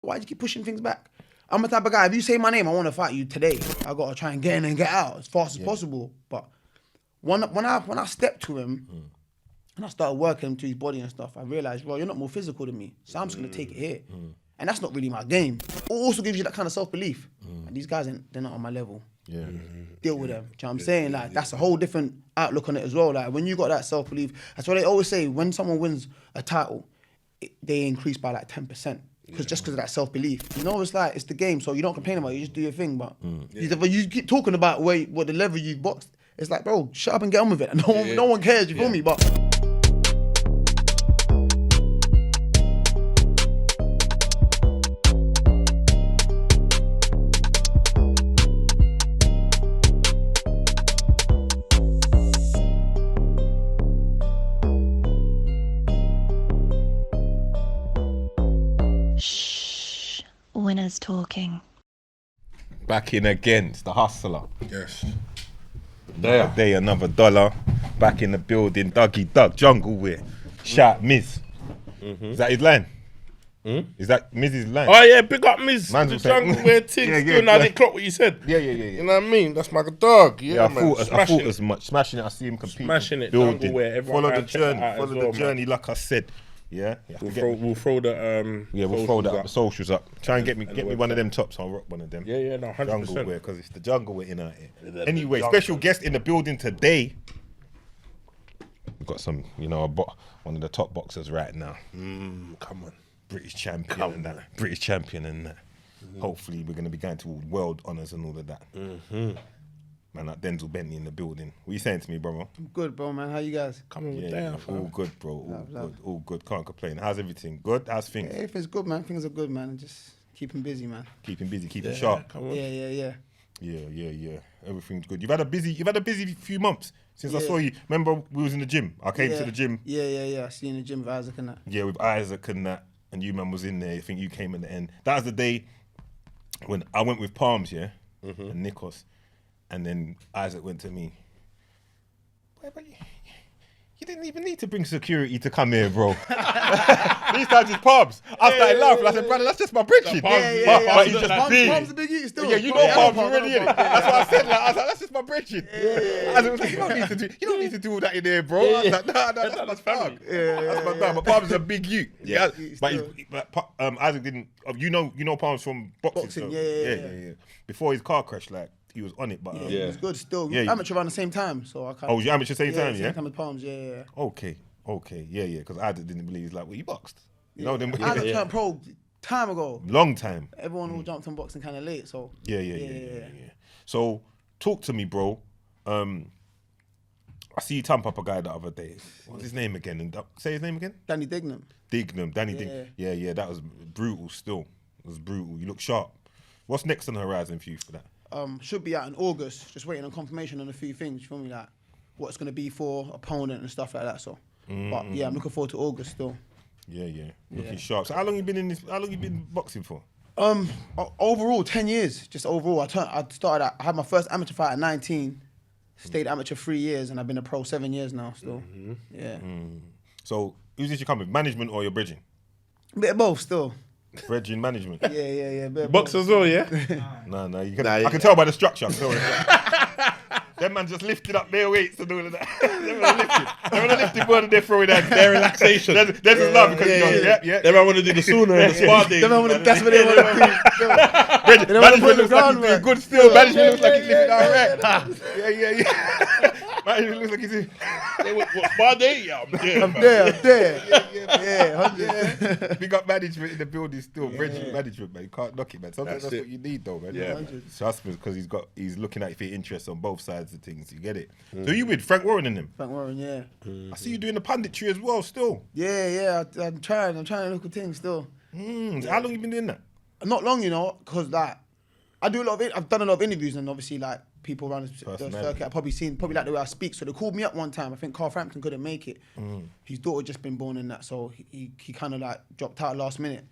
Why do you keep pushing things back? I'm the type of guy, if you say my name, I want to fight you today. I got to try and get in and get out as fast as possible. But when I stepped to him and I started working him to his body and stuff, I realized, well, you're not more physical than me. So I'm just going to take it here. And that's not really my game. It also gives you that kind of self-belief. And these guys, they're not on my level. Yeah. Deal with them. Do you know what I'm saying? Like, that's a whole different outlook on it as well. Like, when you got that self-belief, that's what they always say, when someone wins a title, they increase by like 10%. Just because of that self-belief. You know, it's like, it's the game, so you don't complain about it, you just do your thing. But you keep talking about what the level you've boxed, it's like, bro, shut up and get on with it. No one cares, you feel me? But Winners talking. Back in again. It's the hustler. Yes. Another day, another dollar. Back in the building. Dougie Doug, jungle wear. Shout Miz. Is that his line? Is that Miz's line? Oh yeah, big up Miz. Man's The will say- jungle wear thing. Yeah, Still, I didn't clock what you said. Yeah. You know what I mean? That's my dog. Yeah, Yeah, I man. thought as much. Smashing it, I see him compete. Smashing it, Building. jungle wear, everyone Follow go the and check that journey. out Follow as the well, man. journey, like I said. Yeah. You have to get- We'll throw the we'll throw socials the socials up. Try and get me the one of website. them tops. I'll rock one of them. Yeah, no, 100%. Jungle wear, because it's the jungle wear in out here. Anyway, jungle. special guest in the building today. We've got some, one of the top boxers right now. Come on. British champion and that. British champion and that. Hopefully we're going to be going to world honours and all of that. Man, like Denzel Bentley in the building. What you saying to me, brother? I'm good, bro, man. How you guys? Come on with Yeah, that. all good, bro. All Love. good, all good. Can't complain. How's everything? Good? How's things? Everything's good, man. Things are good, man. Just keeping busy, man. Keeping busy, keeping sharp. Come on. Yeah. Yeah. Everything's good. You've had a busy few months since I Yeah. saw you. Remember we was in the gym. I came to the gym. Yeah. I see you in the gym with Isaac and that. Yeah, with Isaac and that, and you man was in there. I think you came at the end. That was the day when I went with Palms, and Nikos, and then Isaac went to me. But you didn't even need to bring security to come here, bro. These times it's Palms. I started laughing. I said, brother, that's just my bridging. But he's just big. Palms a big eat still. Yeah, you know Palms already, innit? That's what I said. Like, I was like, that's just my bridging. Isaac was like, you don't need to do all that in there, bro. I was like, nah, that's my family. That's my dog. But Palms is a big youth. Yeah. But Isaac didn't. You know Palms from boxing. Boxing, so- yeah. Before his car crash, like he was on it, but It was good still. Yeah. Amateur around the same time, so I can't. Oh, was you amateur same time, yeah? Same time as Palms, yeah. Okay, yeah, because Isaac didn't believe. He's like, well, you boxed. You know them. Isaac turned pro time ago. Long time. Everyone all jumped on boxing kind of late, so. Yeah. So, talk to me, bro. I see you tamp up a guy the other day. What's his name again? And say his name again? Danny Dignam. Danny Dignam. Yeah. That was brutal. Still, it was brutal. You look sharp. What's next on the horizon for you for that? Should be out in August. Just waiting on confirmation on a few things. You feel me? Like what it's gonna be for opponent and stuff like that. So, but yeah, I'm looking forward to August still. Yeah. Looking sharp. So how long you been in this? How long you been boxing for? Overall 10 years. Just overall, I had my first amateur fight at 19. Stayed amateur 3 years, and I've been a pro 7 years now. Still, yeah. So who's this you come with? Management or your bridging? Bit of both still. Bridging management. Yeah. Bit of Box both. as well, yeah? No. I can tell by the structure. Them man just lifted up their weights and all of that. They want to lift it more than they're throwing out. Their relaxation. There's just love because you know, yeah. They might want to do the sauna and the spa day. That's what they want to do. Management looks like he's doing good still. Management looks like he's lifting our Yeah. Management looks like he's doing... What, spa day? Yeah, I'm there. Yeah, 100. Big up management in the building still. Bridging management, man. You can't knock it, man. Sometimes that's what you need, though, man. Yeah. Trust me, because he's looking at your interests on both sides of things. You get it? So you with Frank Warren and them? Frank Warren, yeah. I see you doing the punditry as well still. Yeah. I'm trying to look at things still. How long you been doing that? Not long, because like I've done a lot of interviews, and obviously like people around the circuit have probably like the way I speak. So they called me up one time. I think Carl Frampton couldn't make it. His daughter just been born in that, so he kind of like dropped out last minute.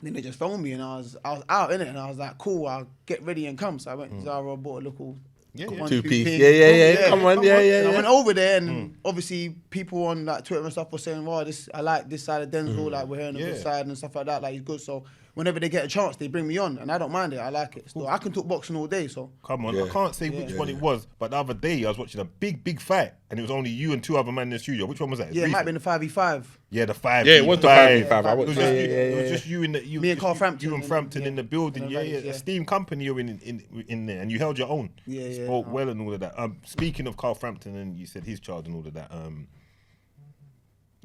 Then they just phoned me, and I was out in it, and I was like, cool, I'll get ready and come. So I went to Zara, bought a little. Two-piece. Yeah. Come on, yeah. And I went over there, and obviously people on like Twitter and stuff were saying, "Wow, I like this side of Denzel. Like we're hearing the good side and stuff like that. Like he's good." So whenever they get a chance, they bring me on, and I don't mind it. I like it. Still, I can talk boxing all day. So Come on, I can't say which one it was, but the other day I was watching a big fight, and it was only you and 2 other men in the studio. Which one was that? yeah, it might have been the 5v5. Yeah, the 5. Yeah, it was the 5v5. It was just you and Me and Carl Frampton. You and Frampton in the building. Yeah. Yeah. Esteemed company you're in there, and you held your own. Yeah. Spoke well and all of that. Speaking of Carl Frampton, and you said his child and all of that.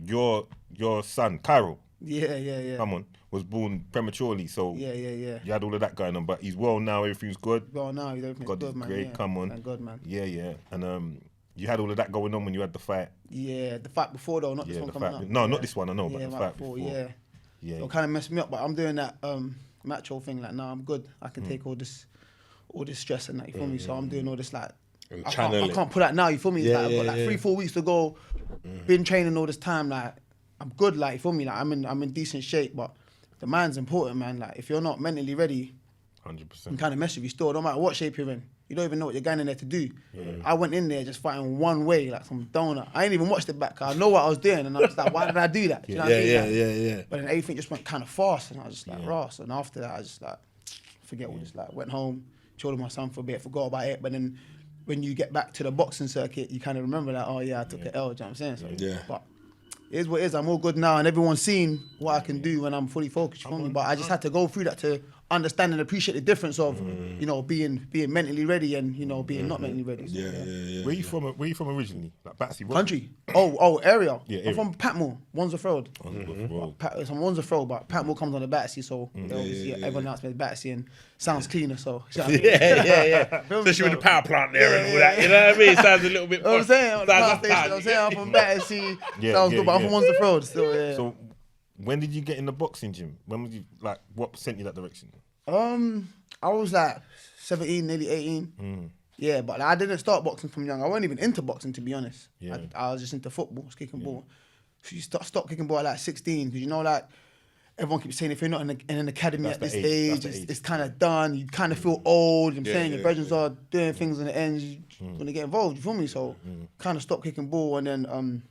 Your son, Cairo. Yeah. Come on, was born prematurely, so Yeah. you had all of that going on, but he's well now. Everything's good. Well, now everything's God good, is man. great. Yeah. Come on. Thank God, man. Yeah, and you had all of that going on when you had the fight. Yeah, the fight before though, not this one coming up. No, not this one. I know, but Yeah, the right fight before. Yeah. Yeah. It'll kind of mess me up, but I'm doing that macho thing. Like, nah, I'm good. I Mm. can take all this stress and that. You feel me? So I'm doing all this like. And I channel can't pull that now. You feel me? It's Yeah, like, I've got like 3-4 weeks to go. Been training all this time. Like, I'm good. Like, you feel me? Like, I'm in decent shape, but the mind's important, man. Like, if you're not mentally ready, 100%. you kind of mess with you still. No matter what shape you're in, you don't even know what you're going in there to do. I went in there just fighting one way, like some donut. I ain't even watched it back. 'Cause I know what I was doing, and I was like, why did I do that? Do you know what I mean? Like, But then everything just went kind of fast, and I was just like, Ross. And after that, I just like, forget all this. Like, went home, chilled with my son for a bit, forgot about it. But then when you get back to the boxing circuit, you kind of remember that, oh yeah, I took an L. Do you know what I'm saying? So, But it is what it is. I'm all good now, and everyone's seen what I can do when I'm fully focused. You feel me? But I just had to go through that to understand and appreciate the difference of, you know, being mentally ready and, you know, being not mentally ready. So, Where you from? Where you from originally? Like Battersea? What? Country. Area. Yeah, I'm area. from Patmore, Wandsworth Road. Well, It's on Wandsworth Road, but Patmore comes on the Battersea, so obviously everyone else knows Battersea and sounds cleaner. So Yeah. Especially with the power plant there and all that. You know what I mean? It sounds a little bit. You know what I'm saying? Sounds I'm saying I'm from Battersea. Yeah, Sounds yeah, good, but I'm yeah. from Wandsworth Road still. Yeah. So when did you get in the boxing gym? When was you like? What sent you that direction? I was like 17, nearly 18. Yeah, but I didn't start boxing from young. I wasn't even into boxing, to be honest. Yeah. I was just into football, was kicking ball. So you stop kicking ball at like 16, because you know, like, everyone keeps saying if you're not in an academy That's at this the age, that's age, the age. it's kind of done. You kind of feel old. You know what I'm saying? Your yeah, brethren are doing things on the ends. You want to get involved, you feel me? So kind of stopped kicking ball. And then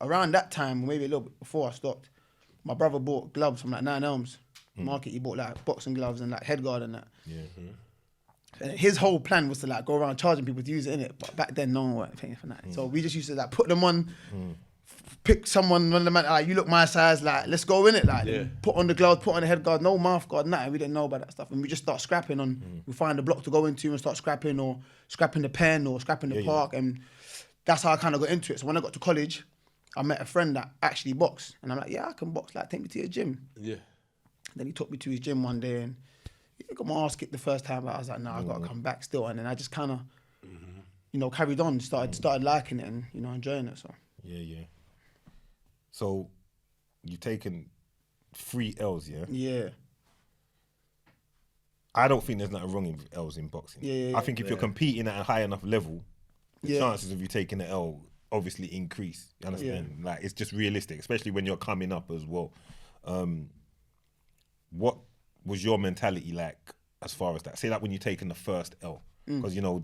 around that time, maybe a little bit before I stopped, my brother bought gloves from like 9 Elms Market. He bought like boxing gloves and like head guard and that. Yeah. And his whole plan was to like go around charging people to use it in it, but back then no one was paying for that. So we just used to like put them on, pick someone, one of the man, like, you look my size, like, let's go in it, like, put on the gloves, put on the head guard, no mouth guard, nothing. We didn't know about that stuff, and we just start scrapping on. We find a block to go into and start scrapping, or scrapping the pen, or scrapping the park, and that's how I kind of got into it. So when I got to college, I met a friend that actually boxed, and I'm like, yeah, I can box. Like, take me to your gym. Yeah. Then he took me to his gym one day, and he got my ass kicked the first time. But I was like, nah, I gotta come back still. And then I just kind of, you know, carried on, started liking it, and, you know, enjoying it. So Yeah. So you've taken 3 L's, yeah? yeah, I don't think there's nothing wrong with L's in boxing. Yeah. I think if you're competing at a high enough level, the Yeah. chances of you taking an L obviously increase. You understand? Like, it's just realistic, especially when you're coming up as well. What was your mentality like as far as that? Say that when you're taking the first L, because you know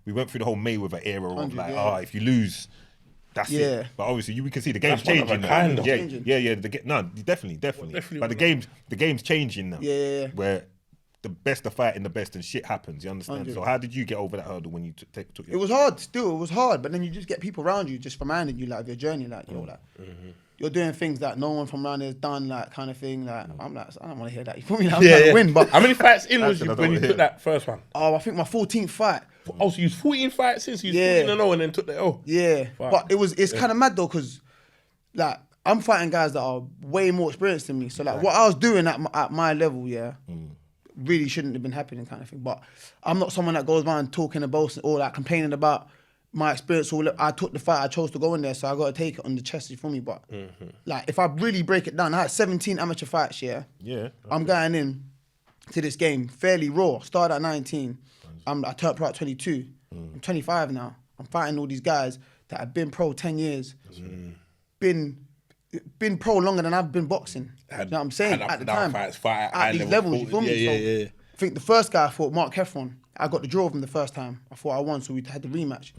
we went through the whole Mayweather era of like, if you lose, that's it. But obviously, we can see the game's That's one of changing a now. kind of. Yeah. Definitely. But the game's changing now. Yeah. Where the best are fighting the best, and shit happens. You understand? So how did you get over that hurdle when you took it was hard. Still, it was hard. But then you just get people around you just reminding you like of your journey, like yo, like you're doing things that no one from around here has done, like kind of thing. Like I'm like, I don't want to hear that. You feel me? Like, I'm trying to win. But How many fights in was you I when you don't took that first one? I think my 14th fight. Oh, so you was 14 fights since you was 14 0 and then took the L. Yeah, Wow. but it's kind of mad though, because like I'm fighting guys that are way more experienced than me. So like what I was doing at my level, really shouldn't have been happening, kind of thing. But I'm not someone that goes around talking about or like complaining about my experience. Or I took the fight, I chose to go in there, so I got to take it on the chest for me. But like if I really break it down, I had 17 amateur fights. I'm going in to this game fairly raw. Started at 19. I turned pro at 22. I'm 25 now. I'm fighting all these guys that have been pro 10 years, been pro longer than I've been boxing. You know what I'm saying? At the time, at these levels, you feel me? So I think the first guy I fought, Mark Heffron, I got the draw with him the first time. I thought I won, so we had the rematch.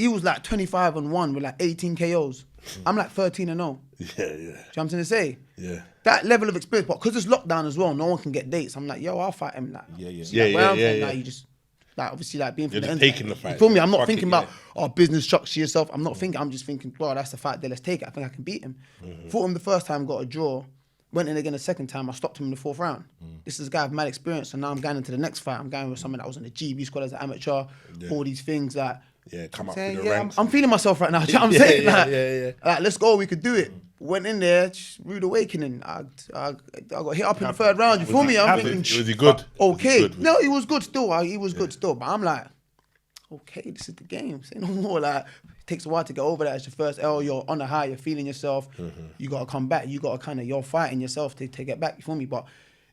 he was like 25-1 with like 18 KOs. I'm like 13-0. Yeah. Do you know what I'm trying to say? Yeah. That level of experience, but because it's lockdown as well, no one can get dates. I'm like, yo, I'll fight him. Like, Yeah. see, like, where I'm from, Yeah. like, you just, like, obviously, like, being from You're the just end. taking the fight. You feel me? I'm not Fuck thinking it, about, business structure yourself. I'm not thinking, I'm just thinking, well, that's the fight there, let's take it. I think I can beat him. Fought him the first time, got a draw. Went in again the second time, I stopped him in the 4th round. This is a guy with mad experience, so now I'm going into the next fight. I'm going with someone that was on the GB squad as an amateur, all these things, like, Yeah, come up saying, through the ranks. I'm feeling myself right now. Do you know what I'm saying? Yeah. Like, let's go, we could do it. Went in there, just rude awakening. I got hit up in the 3rd round. You feel me? I'm thinking, Was he good? okay. Was he good? No, he was good still. He was good still. But I'm like, okay, this is the game. Say no more. Like, it takes a while to get over that. It's your first L. You're on the high. You're feeling yourself. You got to come back. You got to kind of, you're fighting yourself to get back. You feel me? But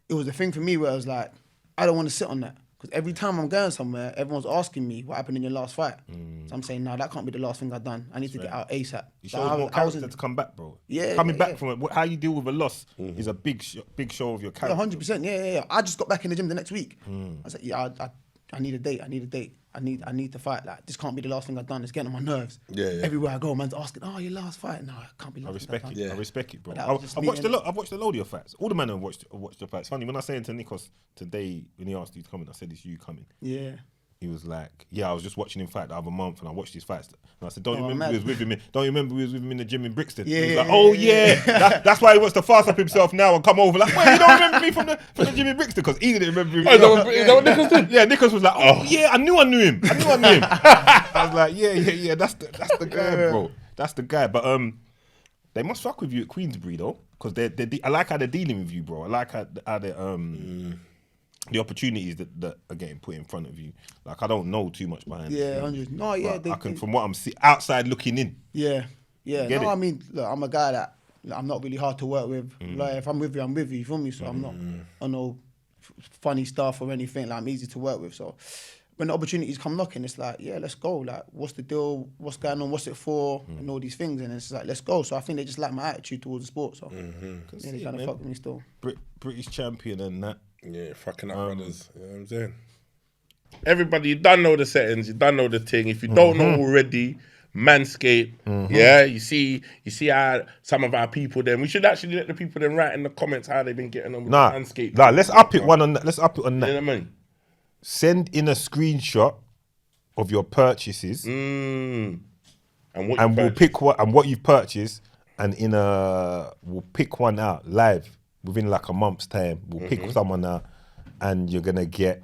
it was a thing for me where I was like, I don't want to sit on that. Because every time I'm going somewhere, everyone's asking me what happened in your last fight. So I'm saying, no, that can't be the last thing I've done. I need to get out ASAP. You So show I more was- I was character in- to come back, bro. Yeah, Coming yeah, back from it, how you deal with a loss is a big show of your Yeah, character. 100%. Yeah. I just got back in the gym the next week. I was like, yeah, I need a date. I need to fight. Like, this can't be the last thing I've done. It's getting on my nerves. Yeah. Everywhere I go, man's asking, oh, your last fight? No, it can't be the I last thing I've respect done. it. I respect it, bro. But that was just I've me watched and- I've watched a load of your fights. All the men have watched your fights. Funny when I was saying to Nikos today when he asked you to come in, I said it's you coming. Yeah. He was like, "Yeah, I was just watching him fight the other month, and I watched his fights." And I said, "Don't you Oh, remember we was mad. with him? Don't you remember we was with him in the gym in Brixton?" Yeah, He was yeah, like, yeah, "Oh yeah. yeah, that's why he wants to fast up himself now and come over." Like, wait, you don't remember me from the gym in Brixton? Because he didn't remember me. Is that what Nicholas did? Yeah, Nicholas was like, "Oh yeah, I knew him. I was like, "Yeah, that's the guy, bro. That's the guy." But they must fuck with you at Queensbury though, because I like how they're dealing with you, bro. I like how they the opportunities that are getting put in front of you. Like, I don't know too much behind Yeah, it. 100. No, yeah. But I can, from what I'm outside looking in. Yeah. Get No, it? I mean, look, I'm a guy that I'm not really hard to work with. Like, if I'm with you, I'm with you. You feel me? So I'm not on no funny stuff or anything. Like, I'm easy to work with. So when the opportunities come knocking, it's like, yeah, let's go. Like, what's the deal? What's going on? What's it for? And all these things. And it's like, let's go. So I think they just like my attitude towards the sport. So yeah, they kind of fuck with me still. British champion and that. Yeah, fucking up brothers. You know what I'm saying? Everybody, you don't know the settings, you don't know the thing. If you don't know already, Manscaped, yeah, you see how some of our people then, we should actually let the people then write in the comments how they've been getting on with Manscaped. Nah, let's up it one on that. Let's up it on You that. know what I mean? Send in a screenshot of your purchases And what and you we'll purchased. pick what and what you've purchased, and we'll pick one out live within like a month's time. We'll pick someone out, and you're gonna get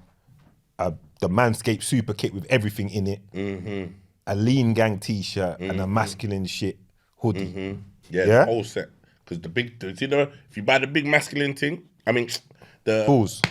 the Manscaped super kit with everything in it, a Lean Gang t-shirt, and a masculine shit hoodie. Yeah, Yeah? the whole set. Because you know, if you buy the big masculine thing, I mean, the Pause.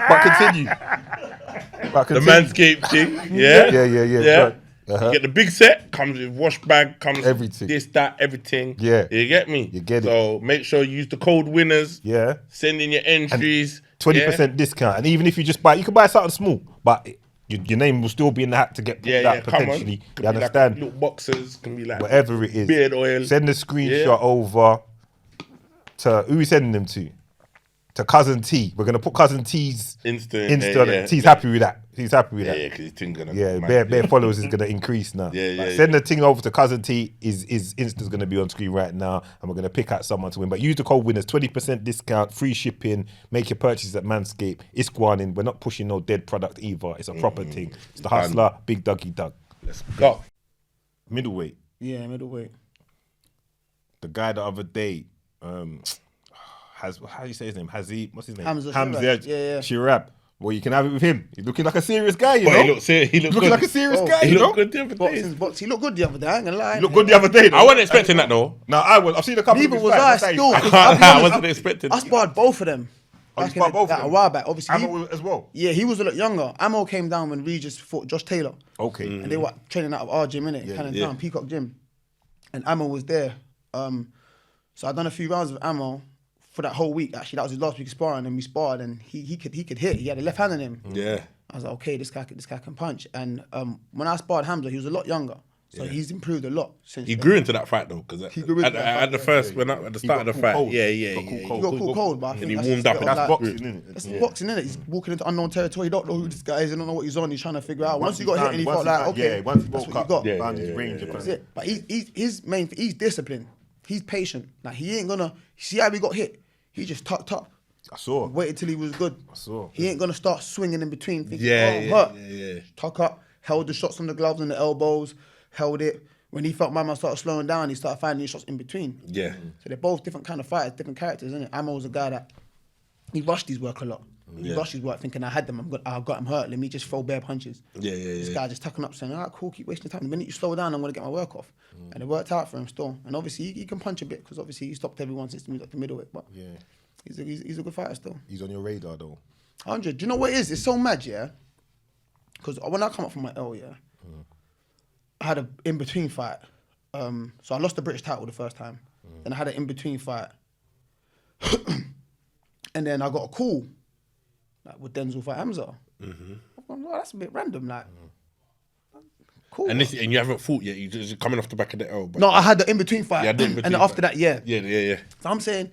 But continue. the Manscaped thing, yeah? Yeah. Uh-huh. You get the big set, comes with wash bag, comes Everything. this, that, everything. Yeah. You get me? You get it. So make sure you use the code winners. Yeah. Send in your entries. 20% discount, and even if you just buy, you can buy something small, but your name will still be in the hat to get pulled Yeah, out come on. potentially. Could You be understand? Like little boxes, can be like Whatever it is, beard oil. Send the screenshot Yeah. over to who we sending them to? To Cousin T. We're gonna put Cousin T's Insta. on it. T's happy with that. He's happy with Yeah, that. yeah, because his thing gonna Yeah, man, bare followers is gonna increase now. Yeah, Like, yeah, send the thing over to Cousin T. His Insta's gonna be on screen right now, and we're gonna pick out someone to win. But use the code winners, 20% discount, free shipping. Make your purchase at Manscaped. It's Guanin. We're not pushing no dead product either. It's a proper thing. It's the Hustler, Big Dougie Doug. Let's go. Middleweight. Yeah, middleweight. The guy the other day, how do you say his name? What's his name? Hamza Hamza Shirab. Yeah. Shirab. Well, you can have it with him. He's looking like a serious guy, you But know. he looked He's looking good. like a serious Oh, guy, He you know. looked good the other day. He looked good the other day, I ain't gonna lie. He looked good the other day. I wasn't expecting that though. No, I've seen a couple Neither of his was fights. I That's still. how 'cause he- I'll be I honest, wasn't expecting. I sparred both of them. Oh, you Back sparred in the- both of like, them? a while back, obviously. Ammo as well. Yeah, he was a lot younger. Ammo came down when Regis fought Josh Taylor. Okay. And they were training out of our gym, innit? Cannon yeah. Town, Peacock Gym. And Ammo was there. So I'd done a few rounds of Ammo for that whole week. Actually, that was his last week of sparring, and we sparred, and he could hit. He had a left hand on him. Yeah. I was like, okay, this guy can punch. And when I sparred Hamza, he was a lot younger. So he's improved a lot since. He then. grew into that fight though, because He grew into that at fight, the first, at the start of the got fight, caught cold. yeah, He got caught cold, but I and think he that's warmed just up. a And bit of That's like- boxing, isn't it? That's boxing, innit? He's walking into unknown territory. He don't know who this guy is. He don't know what he's on. He's trying to figure out. Once he got hit and he felt like, okay, once he that's woke what you up, got. found his range. That's it. But he's disciplined. He's patient. Like he ain't gonna see how he got hit. He just tucked up. I saw. Waited till he was good. I saw. He ain't gonna start swinging in between. Thinking, Yeah. Tuck up. Held the shots on the gloves and the elbows. Held it. When he felt my man started slowing down, he started finding his shots in between. Yeah. So they're both different kind of fighters, different characters, isn't it? Ammo was a guy that he rushed his work a lot. He rushed his work thinking I had them, I got him hurt. Let me just throw bare punches. Yeah. This guy just tucking up saying, all right, cool, keep wasting time. The minute you slow down, I'm going to get my work off. And it worked out for him still. And obviously, he can punch a bit because obviously he stopped everyone since he moved up to middleweight. But he's a good fighter still. He's on your radar though. 100. Do you know what it is? It's so mad, yeah? Because when I come up from my L, yeah, I had an in-between fight. So I lost the British title the first time. Then I had an in-between fight. And then I got a call like with Denzel for Hamza. I'm like, oh, that's a bit random, like. Cool. And you haven't fought yet. You just coming off the back of the L. But No, I had the in-between fight. Yeah, the in-between and then after fight. that, yeah. Yeah. So I'm saying,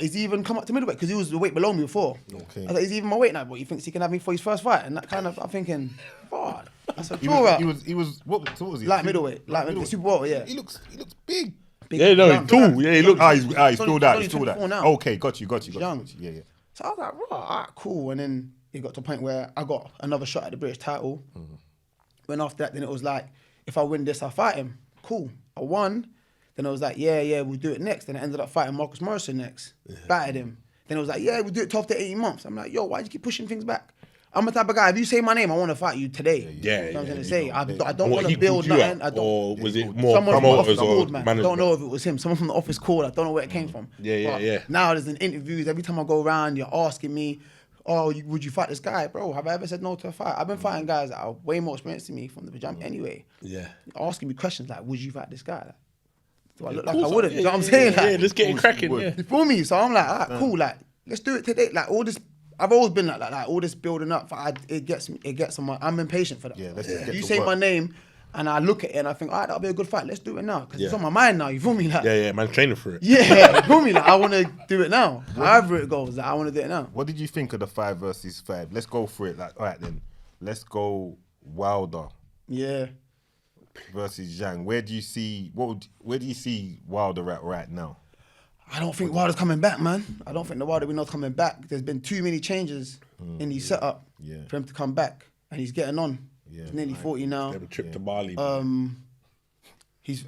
is he even come up to middleweight? Because he was the weight below me before. Okay. I was like, is he even my weight now? But he thinks he can have me for his first fight? And that kind of, I'm thinking, God, that's a He draw out. was what was he? Light middleweight, super welter, yeah. He looks big. Big, Yeah, no, young, he's tall. Yeah, he looks. He's He's filled only out. He's filled 24 out. now. Okay, got you. young. Yeah. So I was like, right, all right, cool. And then it got to a point where I got another shot at the British title. When after that, then it was like, if I win this, I'll fight him. Cool. I won. Then I was like, yeah, we'll do it next. Then I ended up fighting Marcus Morrison next. Battered him. Then it was like, yeah, we'll do it 12 to 18 months. I'm like, yo, why'd you keep pushing things back? I'm the type of guy, if you say my name, I want to fight you today. Yeah, You know what I'm yeah, trying to say? I don't And what, want he to build called you nothing. out? I don't. Or was it more Someone from the promoters office or called, man. management? Don't know if it was him. Someone from the office called. I don't know where it came from. Yeah. Now there's an interviews. Every time I go around, you're asking me, oh, would you fight this guy? Bro, have I ever said no to a fight? I've been fighting guys that are way more experienced than me from the jump anyway. Yeah. Asking me questions like, would you fight this guy? Do I look like Of I course, wouldn't? You know what I'm saying? Yeah, Like, let's get it cracking. Yeah. you feel me? So I'm like, all right, cool. Like, let's do it today. Like all this, I've always been like all this building up. It gets on my. I'm impatient for that. Yeah, let's just get You to say work. my name, and I look at it and I think, all right, that'll be a good fight. Let's do it now because it's on my mind now. You feel me? Like, Yeah, man's training for it. yeah, you feel me? Like I want to do it now. However it goes, like, I want to do it now. What did you think of the 5 versus 5? Let's go for it. Like, all right then, let's go Wilder Yeah. versus Zhang. Where do you see Wilder at right now? I don't think Wilder's coming back, man. I don't think the Wilder we're not coming back. There's been too many changes in his setup for him to come back, and he's getting on. Yeah, He's nearly 40 now. Have a trip to Bali. He's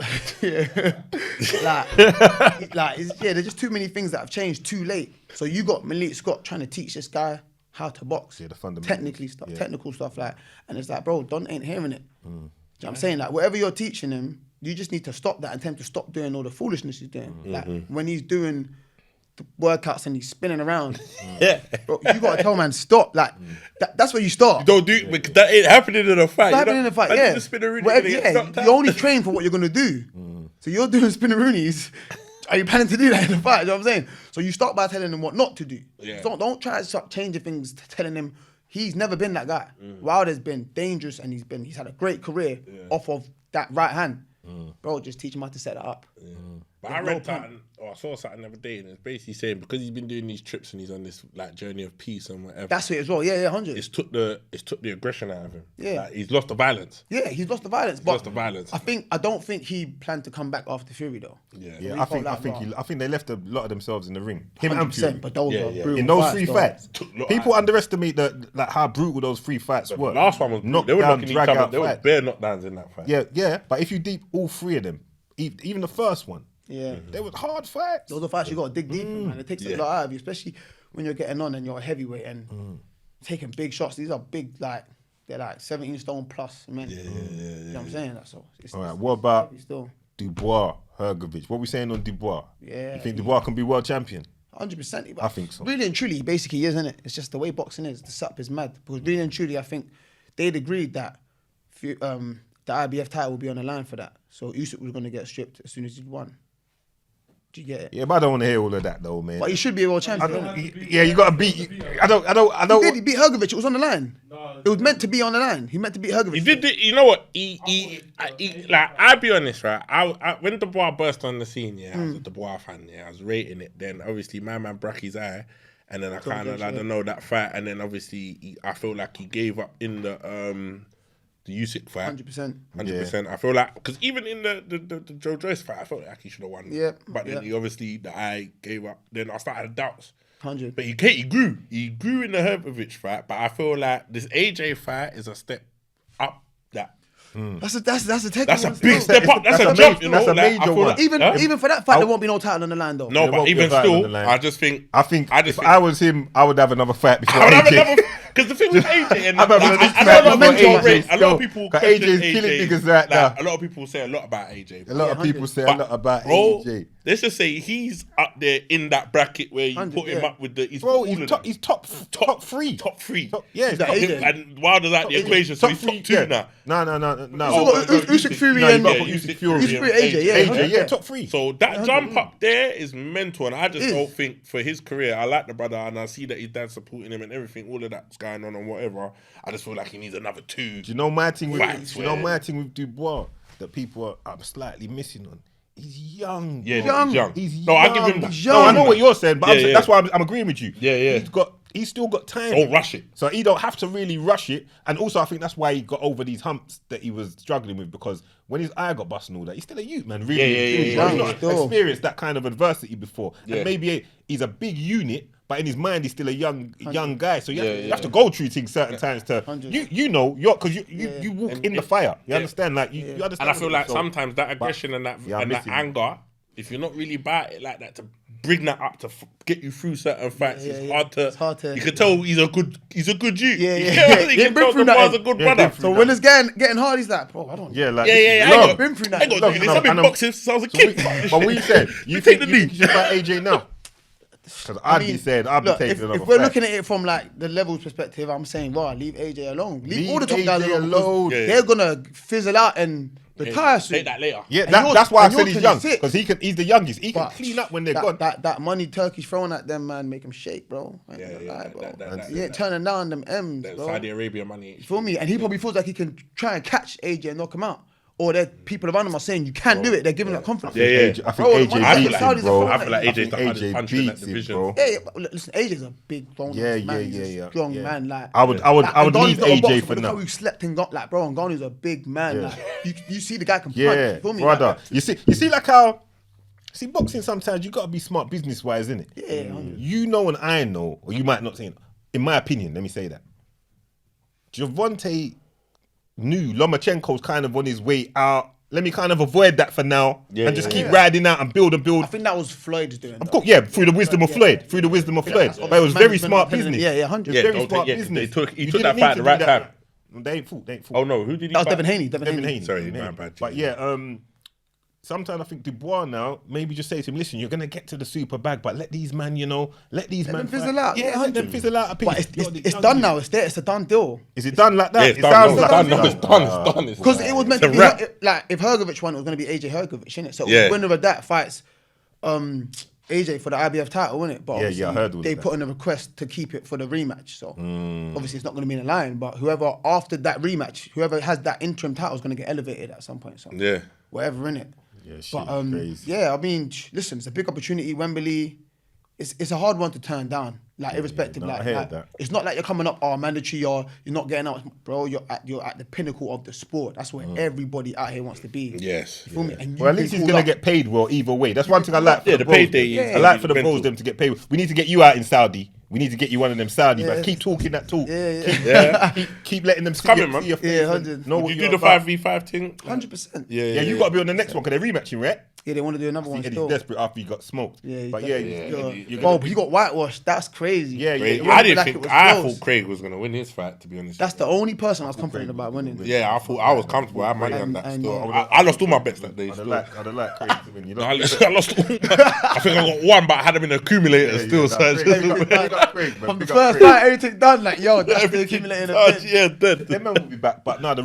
there's just too many things that have changed too late. So you got Malik Scott trying to teach this guy how to box, Yeah, the fundamentals. technical stuff, like, and it's like, bro, Don ain't hearing it. Do you know what I'm saying? Like, whatever you're teaching him, you just need to stop that and tell him to stop doing all the foolishness he's doing. Like when he's doing the workouts and he's spinning around, bro, you gotta tell man stop. Like that's where you start. Don't do because that ain't happening in a fight. It's happening in a fight, yeah. Whatever, You only train for what you're gonna do. So you're doing spinneroonies. Are you planning to do that in the fight? You know what I'm saying? So you start by telling him what not to do. Yeah. Don't try to start changing things, telling him he's never been that guy. Wilder's been dangerous and he's had a great career off of that right hand. Bro, just teach him how to set that up. But I read something, or I saw something the other day, and it's basically saying because he's been doing these trips and he's on this like journey of peace and whatever. That's it as well. Yeah, 100. It's took the aggression out of him. Yeah. Like, he's lost the violence. Yeah, he's lost the violence. lost the violence. I don't think he planned to come back after Fury though. Yeah, I think they left a lot of themselves in the ring. Him and Fury. 100%. But those were brutal In those fights, 3 though. fights, Took a lot people out. underestimate how brutal those 3 fights were. The last one was knocked they were down, knocking each drag other. out There were fight. bare knockdowns in that fight. Yeah. But if you deep all 3 of them, even the first one, Yeah. they were hard fights. Those are fights you got to dig deep in, man. It takes a lot out of you, especially when you're getting on and you're a heavyweight and taking big shots. These are big, like, they're like 17 stone plus, man. You know what I'm saying? That's all. All right, what about heavy still. Dubois, Hergovich? What we saying on Dubois? Yeah. You think Dubois can be world champion? 100%. I think so. Really and truly, he basically is, isn't it? It's just the way boxing is. The setup is mad. Because really and truly, I think they'd agreed that the IBF title would be on the line for that. So Usyk was going to get stripped as soon as he'd won. Do you get it? Yeah, but I don't want to hear all of that though, man. But he should be a world champion. Yeah, you got to beat. I don't. He beat Hergovich. It was on the line. No, It was meant to be on the line. He meant to beat Hergovich. He did it. You know what? Like, I'll be honest, right? I when Dubois burst on the scene, yeah, I was a Dubois fan. Yeah, I was rating it. Then obviously, my man broke his eye, and then I kind of, I don't know, that fight, and then obviously, I feel like he gave up in the Usyk fight. 100%. 100%. I feel like, because even in the Joe Joyce fight, I felt like he should have won. Yeah. But then he obviously, the eye gave up. Then I started doubts. 100. But he grew. He grew in the Hergovich fight. But I feel like this AJ fight is a step up. That's a take. That's a big step up. That's a jump. You know, that's a like, I major feel one. like, Even for that fight, there won't be no title on the line though. no, but won't be even a title on still, the line. I just think. I think I just if think- I was him, I would have another fight before I would have AJ. another. Because the thing with AJ, and I'm having like, this I fight know before mental AJ rate. A lot still, of people 'cause question AJ is killing niggas right now. A lot of people say a lot about AJ. A lot of 100. people say a But, lot about bro, AJ. let's just say he's up there in that bracket where you 100, put him yeah. up with the. Bro, all he's of top. them. He's top three. Top three. Yeah, he's that top, AJ? And Wilder's out the equation, so he's top two yeah. now. No. So got Usyk Fury No, you and got Usyk Fury. Usyk Fury, AJ, yeah. AJ, yeah, top three. So that jump up there is mental, and I just It don't is. think for his career, I like the brother, and I see that his dad's supporting him and everything, all of that's going on and whatever. I just feel like he needs another two. Do you know my thing with Facts, my thing with Dubois that people are slightly missing on? He's young. Yeah, bro. he's young. He's No, young. I give him that. He's No, I young. know what you're saying, but Yeah, I'm saying, yeah. that's why I'm agreeing with you. Yeah. He's still got time. Don't rush it. So he don't have to really rush it. And also, I think that's why he got over these humps that he was struggling with, because when his eye got busted and all that, he's still a youth, man. Really, Yeah. He's not Still. experienced that kind of adversity before. Yeah. And maybe he's a big unit, but in his mind, he's still a young guy. So you have to Yeah. go through things certain times to 100. you know, because you walk in the fire. You understand, like you understand. And I feel like So- sometimes that aggression and that I'm and that missing anger, if you're not really about it like that, to bring that up to get you through certain fights, Yeah, it's yeah. hard to. It's hard to- You can tell he's a good youth. Yeah, You yeah. can He ain't been tell through the nothing. boy's a good Yeah, brother. been through So when it's getting hard, he's like, bro, I don't. Yeah, like Yeah. I look, ain't been through got that. I ain't got Look, to do this. no, I've been I know. boxing since I was a kid. but what you said, you take think the you knee. think you should fight AJ now? Because I'd be saying I'd be look, taking if another we're fight. looking at it from like the levels perspective, I'm saying, wow, leave AJ alone. Leave all the top AJ guys alone. because alone. Yeah. They're gonna fizzle out and retire soon. Take that later. Yeah, And that's why I and said he's young, 26. because he's the youngest. He can But clean up when they're that, gone. That money Turkey's throwing at them, man, make them shake, bro. I ain't gonna lie, bro. He ain't turning down them M's, That bro. Saudi Arabia money. You feel me? And he probably feels like he can try and catch AJ and knock him out. Or that people around him are saying you can do it. They're giving that confidence. Yeah. I think Bro, AJ I feel beats like him, Saudis are bro. fine. I feel like AJ's the I think hardest AJ puncher in that beats him, division. bro. Yeah, but listen, AJ's a big grown man. He's a strong yeah. man. Like I would and leave Nganou's not a AJ boxer, for but look now. how he slept in like, bro, and Ngannou's a big man. Yeah. Like you see the guy can punch. Yeah, You feel me? brother. Like, You see, like how boxing sometimes you gotta be smart business wise, innit? Yeah, 100. You know, and I know, or you might not say. In my opinion, let me say that Javante knew Lomachenko's kind of on his way out. Let me kind of avoid that for now and just keep riding out and build. I think that was Floyd's doing. Of course, yeah, through the wisdom of Floyd. Through the wisdom of Floyd. that's But it was very management smart intelligence. business. Yeah, 100. Yeah, Very don't smart take- yeah, business. he took You that didn't fight at need the to right do that. time. They ain't fought. Oh no, who did he That was fight? Devin Haney. Devin Haney. Sorry, Devin my Haney. bad. But yeah, sometimes I think Dubois now maybe just say to him, listen, you're gonna get to the super bag, but let these man, let these man them fizzle fight. out. Yeah, let them fizzle out. But it's done now. It's there. It's a done deal. Is it done like that? Yeah, it's It done. sounds No, like it's done. No, it's done. It's done. Because it was meant to It's be a wrap. like if Hergovich won, it was going to be AJ Hergovich, innit? So Yeah. winner of that fights AJ for the IBF title, innit? But Yeah, obviously I heard all they that. put in a request to keep it for the rematch. So obviously it's not going to be in the line. But whoever after that rematch, whoever has that interim title is going to get elevated at some point. So Yeah. whatever, innit? Yeah, shit, But crazy. yeah, I mean, listen, it's a big opportunity. Wembley, it's a hard one to turn down. Like irrespective, no, I like, hear like, that. it's not like you're coming up, mandatory, you're not getting out, bro. You're at the pinnacle of the sport. That's where everybody out here wants to be. Yes. You feel me? And you Well, at least can he's call gonna up. get paid well either way. That's one thing I like. For Yeah, the the bros, payday them. is- I like for the mental. bros them to get paid. We need to get you out in Saudi. We need to get you one of them Saudi. But keep talking that talk. Yeah. Keep letting them see coming, your, man. see your face. Yeah, and 100. know Would what you you're do the about. 5v5 thing? 100%. Yeah, you got to be on the next one because they're rematching, right? Yeah, they want to do another one Eddie's still. desperate after he got smoked. Yeah, but bro, but he got whitewashed. That's crazy. Yeah, It yeah. I wasn't didn't like think. it was I close. thought Craig was gonna win his fight. To be honest. That's the only person I was confident about winning. Yeah, I thought I was comfortable. I had money on that. And- Still. I lost all my bets that day. I'd Still. have liked Craig to win. You know? I lost all. I think I got one, but I had them in the accumulator still. So I just, From the first night, everything done. Like, yo, that's the accumulator. yeah, dead. Them men will be back, but no,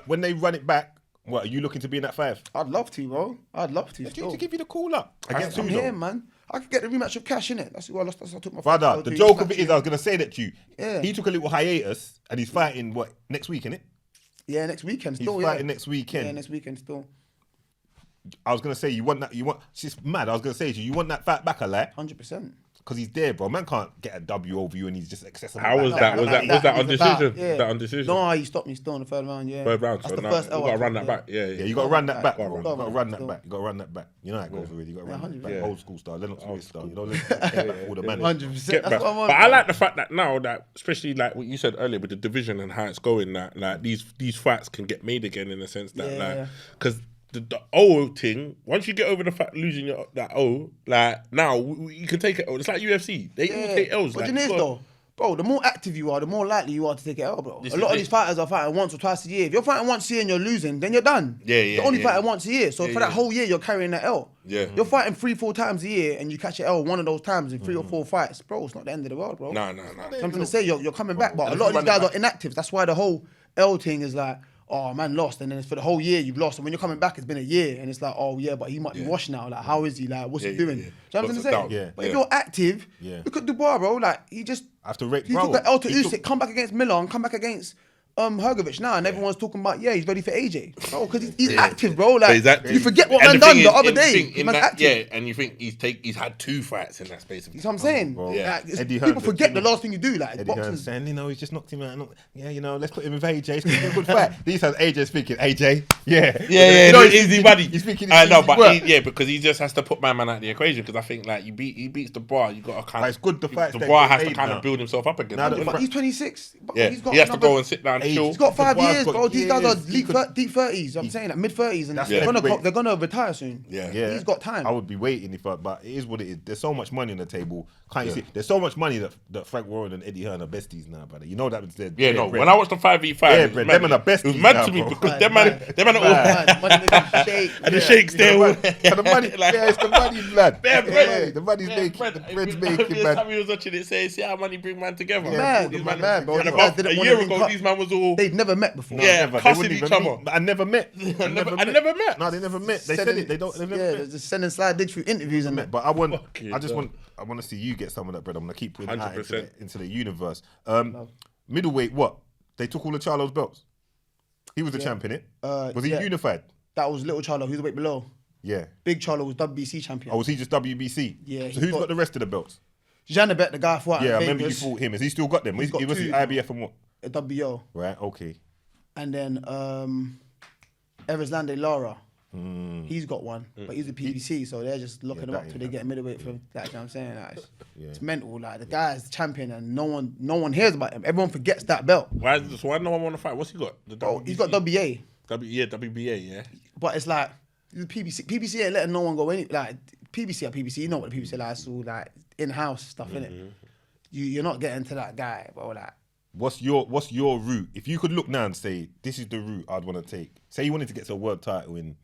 when they run it back, what are you looking to be in that 5? I'd love to, bro. I'd love to. To Still. give you the call up against I'm who, here, though? man. I could get the rematch of Cash, innit? That's who I lost. That's why I took my Brother, fight. the joke of it is, I was gonna say that to you. Yeah. He took a little hiatus and he's fighting next week, innit? Yeah, next weekend still. He's fighting next weekend. Yeah, next weekend still. I was gonna say you want that. She's mad. I was gonna say to you, you want that fight back, a like? 100%. Because he's there, bro. Man can't get a W over you and he's just accessible. How was that? Was that on decision? Yeah. Was that on decision? No, he stopped me still in the third round. Yeah. Third round. That's So the now first you L. gotta run that back. Yeah, Yeah, you gotta run that back, bro. Gotta You gotta run run that that back. You gotta run that back. You know how it goes already. You gotta run that back. 100%. Old school style, Lennox Lewis style. You know, all the man. 100%. Get That's back. what I'm on. But I like the fact that now that, especially like what you said earlier with the division and how it's going, that like these fights can get made again in a sense that like because the O thing, once you get over the fact losing that O, like now you can take it. It's like UFC. They all take L's. But Like, you know though, bro, the more active you are, the more likely you are to take it out, bro. This A is lot of it. these fighters are fighting once or twice a year. If you're fighting once a year and you're losing, then you're done. Yeah, yeah, You're only yeah. fighting once a year. So for that whole year, you're carrying that L. Yeah. You're fighting 3-4 times a year and you catch an L one of those times in 3 or 4 fights. Bro, it's not the end of the world, bro. No. So I'm trying to say you're coming back, but a lot of these guys are inactive. That's why the whole L thing is like, oh man, lost, and then it's for the whole year you've lost, and when you're coming back, it's been a year, and it's like, oh yeah, but he might be washed now. Like, how is he? Like, what's he doing? yeah. Do you know what I'm Lots saying? of doubt. Yeah. But if you're active, look at Dubois, bro. Like, he just After Rick, he bro, took the L to he Usyk, took- come back against Milan, come back against Hergovich now, and everyone's talking about he's ready for AJ, bro, because he's active, bro. Like, He's active. you forget what And man done thing the is, other and the day. thing in Man's that- active. Yeah, and you think he's had 2 fights in that space of You know what I'm saying? bro. Yeah. Like, Eddie people Hearn, forget you the know, last thing you do. Like, Eddie Hearn boxing. saying, he's just knocked him out. Yeah, let's put him with AJ. It's gonna be a good fight. These times AJ speaking, AJ, Yeah, You know, easy money. He's speaking. I know, easy but work. because he just has to put my man out of the equation. Because I think like he beats the bar, you got to kind But of. it's good the fights The that bar get has to made kind now. of build himself up again. Now that- But he's 26. But Yeah, he's got he has to another- go and sit down, Age. chill. He's got 5 Dubois years, got bro. These guys are years. He could- deep 30s. I'm saying like mid 30s, and That's they're heavyweight. gonna retire soon. Yeah. He's got time. I would be waiting but it is what it is. There's so much money on the table. Can't you see? There's so much money that Frank Warren and Eddie Hearn are besties now, brother. You know that was Yeah, no. When I watched the 5v5, Yeah, it was bro, mad. them are the best It was teams mad now, to me bro. because them man are all. Money make him shake. And the shakes there. the money, it's the money, blood. Yeah, bread. Yeah, the money's making, the bread's making, man. man. He was watching it say, see how money bring man together. Man, These man, man- bro. and These guys about didn't a wanna year link ago, up. these man was all. They'd never met before. Yeah, They cussing wouldn't each even other. meet. I never met. I never met. No, they never met. They said it. They've never Yeah, met. just send and slide did through interviews and that. But I want Fucking to see you get some of that bread. I'm gonna keep putting it out 100%. into the universe. Middleweight, what? They took all of Charlo's belts. He was the champion, it? Was he yeah. unified? That was little Charlo. Who's the weight below? Yeah. Big Charlo was WBC champion. Or was he just WBC? Yeah, So he's who's got got- the rest of the belts? Janabek, the guy fought Yeah, I in remember you Vegas, fought him. Has he still got them? He's got He was two. IBF and what? a WO, Right, okay. and then Everslande Lara. He's got one, but he's a PBC, so they're just locking him that up till ain't they get a middleweight for him. Like, you know what I'm saying? Like, Yeah. it's mental. Like, the guy's the champion, and no one hears about him. Everyone forgets that belt. Why no one want to fight? What's he got? The Bro, he's got WBC? WBA, WBA, yeah. but it's like the PBC. PBC ain't letting no one go any. Like PBC, you know what the PBC like? It's all like in-house stuff, innit? You're not getting to that guy, bro. Like, What's your route? If you could look now and say, this is the route I'd want to take. Say you wanted to get to a world title in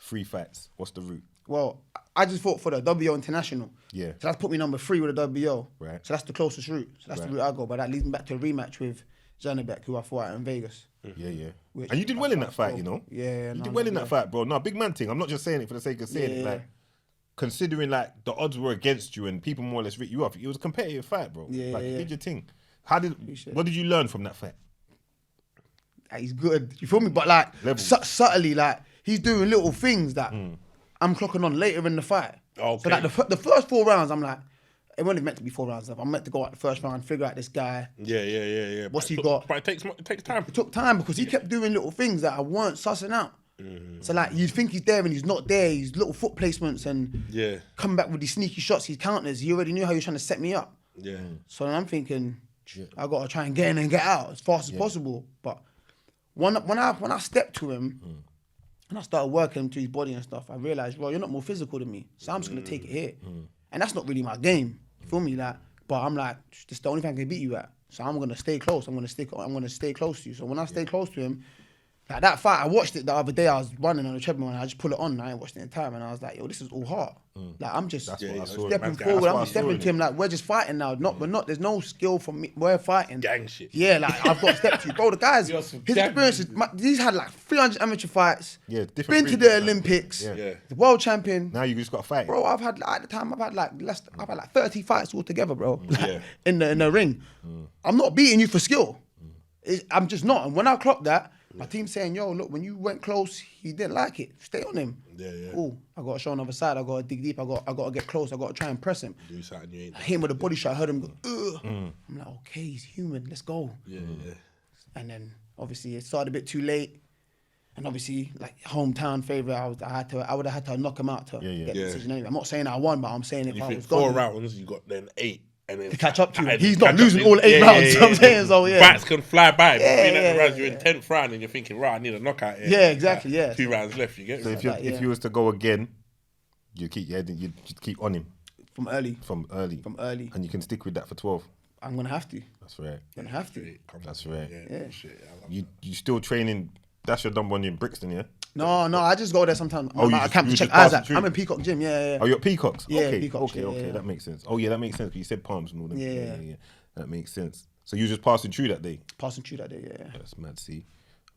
3 fights. What's the route? well, I just fought for the WO International. Yeah. So that's put me number 3 with the WO. Right. So that's the closest route. So that's the route I go. But that leads me back to a rematch with Janabek, who I fought out in Vegas. Yeah. Which And you did well in that fight, you know? Yeah, You no, did well in no, that fight, bro. No, big man thing. I'm not just saying it for the sake of saying it. Yeah. Like, considering like the odds were against you and people more or less ripped you off, it was a competitive fight, bro. Yeah, Like, you yeah. did your thing. Appreciate What did you learn from that fight? Like, he's good. You feel me? But like Levels. subtly, like he's doing little things that I'm clocking on later in the fight. Okay. So like the first 4 rounds, I'm like, it wasn't meant to be 4 rounds. I'm meant to go out the first round, figure out this guy. Yeah. What's he But got? But it takes time. It took time because he kept doing little things that I weren't sussing out. So like you think he's there and he's not there. He's little foot placements and coming back with these sneaky shots, his counters. He already knew how he was trying to set me up. Yeah. So then I'm thinking, I gotta try and get in and get out as fast as possible. But when I stepped to him and I started working him to his body and stuff, I realized, well, you're not more physical than me, so I'm just gonna take it here. And that's not really my game. You feel me? Like, but I'm like, this is the only thing I can beat you at. So I'm gonna stay close. I'm gonna stay close to you. So when I stay close to him, Like that fight, I watched it the other day. I was running on the treadmill and I just put it on. I ain't watched it in time, and I was like, "Yo, this is all hard." Like I'm just That's what I saw. stepping That's forward. what I I'm saw stepping in to him like we're just fighting now. We're not. There's no skill from me. We're fighting. Gang shit. Yeah, like I've got to step to you, bro. The guys, You're his some gang experiences. He's had like 300 amateur fights. Yeah, different Been to breeds, the man. Olympics. Yeah. The world champion. Now you just got to fight. Bro, I've had at the time I've had like 30 fights altogether, bro. Yeah. in the ring. I'm not beating you for skill. I'm just not. And when I clocked that, my team's saying, "Yo, look, when you went close, he didn't like it. Stay on him." Yeah. Oh, I got to show another side. I got to dig deep. I got to get close. I got to try and press him. Do something you ain't. I hit him with a body shot. I heard him go, ugh. I'm like, okay, he's human. Let's go. Yeah. And then obviously it started a bit too late. And obviously, like hometown favourite, I would have had to knock him out to get the decision anyway. I'm not saying I won, but I'm saying if You I think was 4 gone rounds, you got then 8. And then to catch up to him. and He's catch not losing up. all 8 rounds. You know what I'm saying? So yeah. Bats can fly by. But Yeah, being at the yeah, rounds, you're yeah. in 10th round and you're thinking, right, I need a knockout here. Yeah, exactly, yeah. 2 rounds left, you get So me? if you was to go again, you keep you just keep on him From early. from early, And you can stick with that for 12. I'm going to have to. That's right. I'm going to have to. That's right. Yeah. Shit, I love You still training? That's your number one in Brixton, yeah? No, I just go there sometimes. Oh, I'm you at just- camp you to check just pass Isaac. the I'm in Peacock Gym, yeah. Oh, you're at Peacocks? Yeah, okay, Peacocks, okay, yeah, okay, yeah. that makes sense. Oh, yeah, that makes sense. You said Palms and all that. Yeah. That makes sense. So you were just passing through that day? Passing through that day, yeah. That's mad, see?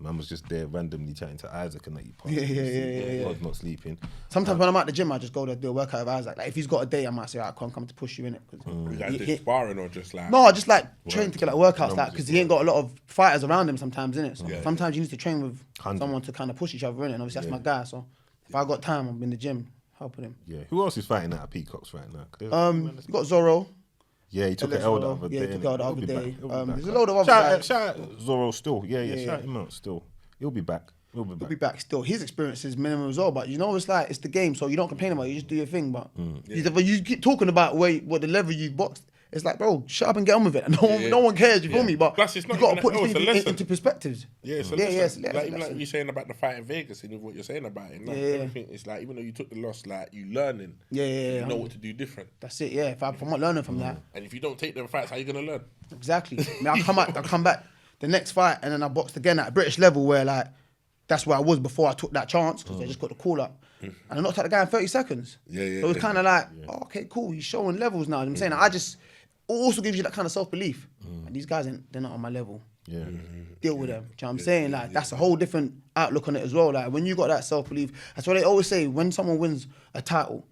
Man was just there randomly chatting to Isaac and that you passed. Yeah. God's not sleeping. Sometimes when I'm at the gym, I just go there, do a workout with Isaac. Like if he's got a day, I might say, "I can't come to push you in it." You guys do sparring or just like... No, I just like train to get like workouts, like because he ain't got a lot of fighters around him sometimes, innit? So sometimes you need to train with 100. someone to kind of push each other in it. And obviously that's my guy. So if I got time, I'm in the gym helping him. Yeah. Who else is fighting out of Peacocks right now? 'Cause You got Zorro. yeah, he took an L the other day. Yeah, he took innit? out the He'll other be day. back. He'll be back. There's a load of other Shout guys. out Zorro still. Yeah. Shout him out still. He'll be back. He'll be He'll be back still. His experience is minimum as well, but you know it's like it's the game, so you don't complain about it. You just do your thing. But you keep talking about what the level you've boxed. It's like, bro, shut up and get on with it. No one cares. You feel me? But Plus, it's not you got to even put a- oh, it's a things lesson. into perspectives. Yeah, it's a Yeah, lesson. yeah, it's a like, lesson. even like you're saying about the fight in Vegas and what you're saying about it. Like, Yeah. everything, it's like, even though you took the loss, like, you learning. Yeah. You know what to do different. That's it. Yeah. If I'm not learning from that, And if you don't take them fights, how you going to learn? exactly. I mean, I come back the next fight, and then I boxed again at a British level where like that's where I was before I took that chance because I just got the call up, and I knocked out the guy in 30 seconds. Yeah. So it was kind of like, oh, okay, cool. He's showing levels now. You know what I'm saying I just also gives you that kind of self belief. And these guys they're not on my level. Yeah. Deal with them. Do you know what I'm saying? Like that's a whole different outlook on it as well. Like when you got that self belief, that's why they always say when someone wins a title,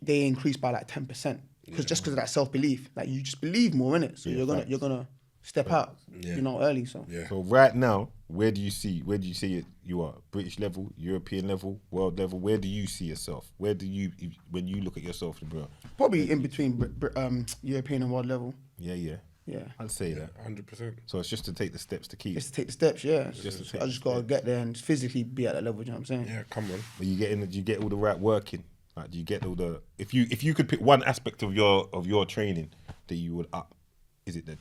they increase by like 10% because of that self belief. Like you just believe more in it, so you're gonna step out. You know, early. So So right now, where do you see it? You are British level, European level, world level. Where do you see yourself? Where do you when you look at yourself, bro? probably in between European and world level. Yeah. Yeah. I'd say that. 100%. So it's just to take the steps to keep. Just to take the steps, yeah. Just to I just gotta get there and physically be at that level. Do you know what I'm saying? Yeah, come on. Do you get all the right working? Like, do you get all the? If you could pick one aspect of your training that you would up, is it the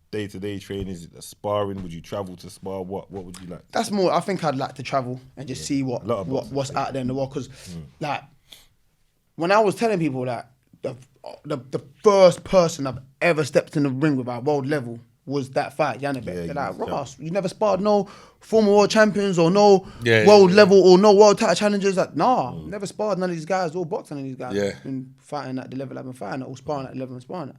day-to-day training? Is it the sparring? Would you travel to spar? What would you like? That's more. I think I'd like to travel and just see A lot of boxers, what's out there in the world. Because like when I was telling people that the first person I've ever stepped in the ring with at world level was that fight, Yannick. Yeah, They're you like, was Ross, you never sparred no former world champions or no Yeah, world yeah. level or no world title challengers. Like, nah, never sparred none of these guys or boxed none of these guys. Yeah. Been fighting at the level I've been fighting at or sparring at the level I'm sparring at.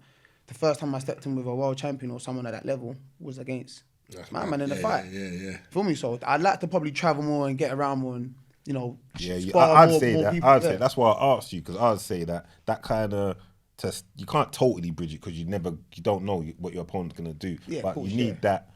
The first time I stepped in with a world champion or someone at that level was against my man in the fight. Yeah. Feel me? So I'd like to probably travel more and get around more and, you know, Yeah, spar I'd more, say more that. people. I'd Yeah. say that's why I asked you because I'd say that kind of test. You can't totally bridge it because you don't know what your opponent's gonna do. Yeah, of but course, you need yeah. that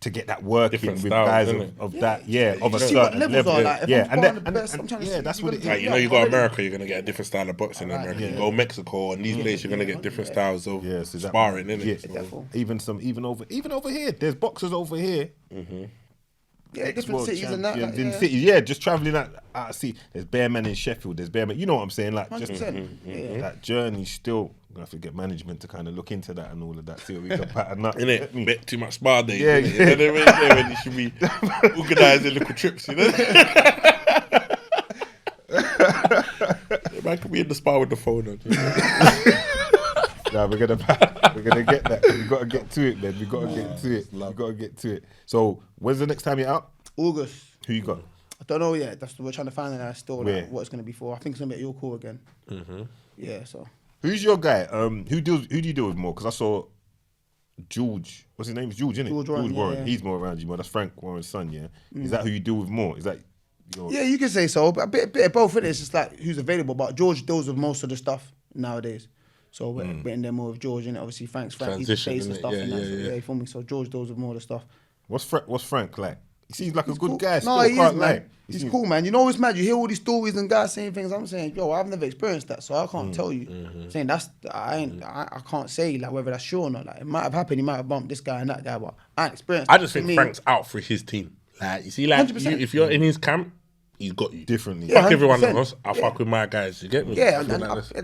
to get that work in Different with styles, guys innit? of that. Yeah, of a see what certain levels level. are like. If Yeah, I'm and sparring then the best, I'm trying to see that's if what you it can Like, is. you know, you go to America, you're going to get a different style of boxing in America. yeah. You go Mexico and these places, you're going to get different styles of Yeah, so that- sparring, innit? yeah. So- Definitely. Even over here, there's boxers over here. Yeah, different Ex-world cities and that. champions Like, in yeah. cities, yeah, just traveling out of sea. There's Bearman in Sheffield. There's Bearman. You know what I'm saying? Like, just 100%. Yeah. that journey. Still, we have to get management to kind of look into that and all of that. See what we can pattern up. Innit? Get me? Bit too much spar days. Yeah, innit? yeah. You know what I mean? When you should be organising little trips, you know? Man could be in the spar with the phone on. Nah, we're gonna get that. We gotta get to it, man. We gotta get to it. We gotta get to it. So, when's the next time you're out? August. Who you got? I don't know yet. We're trying to find out still Where? like, what it's going to be for. I think it's going to be at your call again. Yeah, so. Who's your guy? Who do you deal with more? Because I saw George. What's his name? It's George, isn't it? George Warren, yeah. He's more around you more. That's Frank Warren's son, yeah? Is that who you deal with more? Is that your... Yeah, you can say so. But a bit of both. It's just like who's available. But George deals with most of the stuff nowadays. So we're in there more with George, and obviously Frank. He's the face and stuff. Yeah, you feel me? So George deals with more of the stuff. What's Frank like? He seems like a good cool. guy. No, he is, man. He's cool, man. You know, it's mad. You hear all these stories and guys saying things. I'm saying, yo, I've never experienced that, so I can't tell you. Saying I can't say like whether that's true or not. Like it might have happened. He might have bumped this guy and that guy, but I ain't experienced. I just think Frank's out for his team. Like you see, like if you're in his camp, he's got you differently. Fuck everyone else. I fuck with my guys. You get me? Yeah, and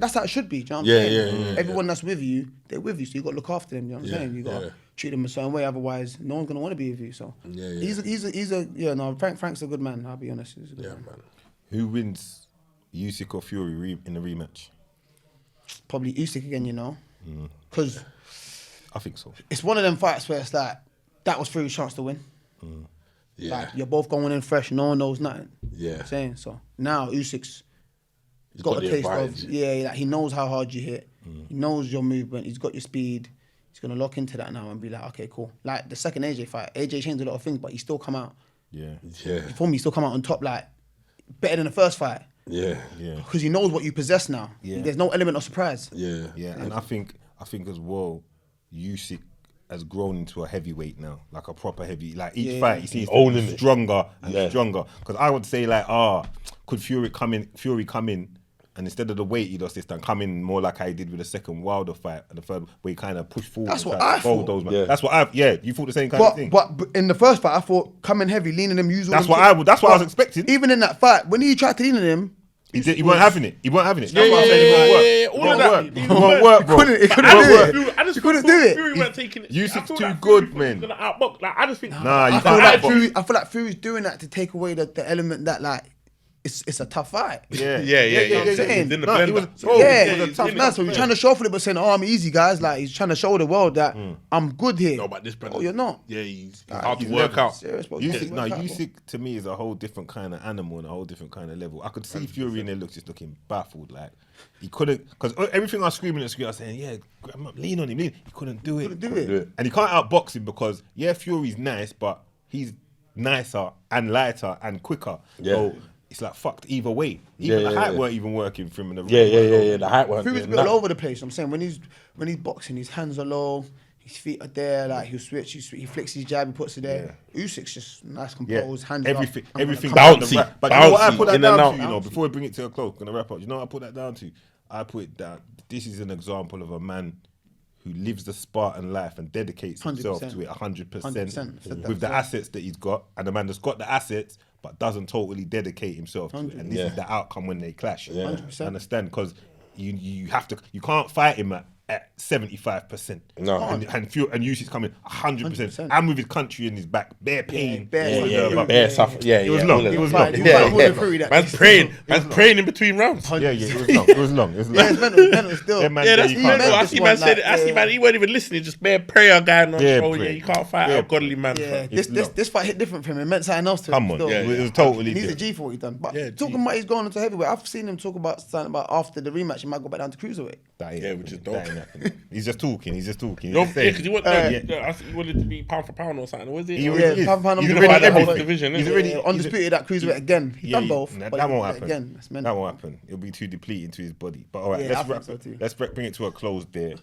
that's how it should be. Do you know what I'm saying? Yeah. Everyone that's with you, they're with you, so you got to look after them. You know what I'm saying? You got to treat them a certain way, otherwise, no one's gonna want to be with you. So Frank's a good man. I'll be honest. He's a good man. Who wins, Usyk or Fury in the rematch? Probably Usyk again. You know, because I think so. it's one of them fights where it's like that was Fury's chance to win. Yeah. Like you're both going in fresh, no one knows nothing. Yeah. You know what I'm saying? So now Usyk's got a the taste advantage. of like he knows how hard you hit. He knows your movement, he's got your speed. He's gonna lock into that now and be like, okay, cool. Like the second AJ fight, AJ changed a lot of things, but he still come out. Yeah. For me, he still come out on top, like better than the first fight. Yeah. Because he knows what you possess now. Yeah. There's no element of surprise. Yeah, and I think as well, Usyk has grown into a heavyweight now, like a proper heavy. Like each fight, he seems to be stronger and stronger. Because I would say like, could Fury come in, and instead of the weight he lost this time, come in more like I did with the second Wilder fight and the third, where he kind of pushed forward. That's what I thought. That's what you thought the same kind of thing. But in the first fight, I thought coming heavy, leaning him, using. That's what I was expecting. Even in that fight, when he tried to lean on him. He weren't having it. That's what I'm saying. It all of won't that. work. It won't work, bro. It couldn't do it. I just couldn't do it. Fury weren't taking it. Usyk's too good, man. Like, I just think. Nah, I feel like Fury's doing that to take away the element that like it's a tough fight. Yeah. I'm saying. It was a tough man. So he's trying to show for it, but saying, I'm easy, guys. Like he's trying to show the world that I'm good here. No, but this brother. Oh, you're not. Yeah, he's hard to work out. Serious, bro. Usyk to me is a whole different kind of animal and a whole different kind of level. I could see Fury in there just looking baffled, like he couldn't, because everything I was screaming at the screen, I was saying, lean on him, lean. He couldn't do it. And he can't outbox him because Fury's nice, but he's nicer and lighter and quicker. Yeah. So it's like fucked either way. Even the height weren't even working for him in the Yeah. The height weren't. Fury's a bit all over the place. I'm saying when he's boxing, his hands are low, his feet are there. Like he'll switch, he flicks his jab, he puts it there. Usyk's just nice, composed, hands everything bouncy. But you know what I put that down to? Before we bring it to a close, gonna wrap up. You know what I put that down to? I put it down. This is an example of a man who lives the Spartan life and dedicates himself to it 100% with the assets that he's got, and the man that's got the assets but doesn't totally dedicate himself to it. And this is the outcome when they clash. 100%. Understand? Because you can't fight him at 75%. No. And Usyk's coming 100%. And with his country in his back, bare pain. Bare suffer. It was long. Man's praying in between rounds. It was long. It's mental still. That's mental. I see man said it. I see man, he weren't even listening. Just bare prayer guy on show. Yeah, you can't fight a godly man. Yeah, this fight hit different for him. It meant something else to him. Come on. It was totally He's a different. G for what he done. But talking about he's going into heavyweight, I've seen him talk about something about after the rematch, he might go back down to cruiserweight. Which is dope. He's just talking. Because he wanted to be pound for pound or something. Was it? Pound for pound. He's already every division. He's already undisputed at cruiserweight again. He's done both. That won't happen. Again, that won't happen. It'll be too depleting to his body. But all right, let's bring it to a close there.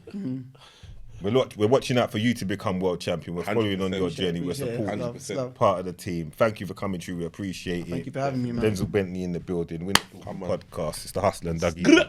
We're watching out for you to become world champion. We're following on your journey. We're supporting part of the team. Thank you for coming through. We appreciate it. Thank you for having me, man. Denzel Bentley in the building. Podcast. It's the Hustler and Dougie.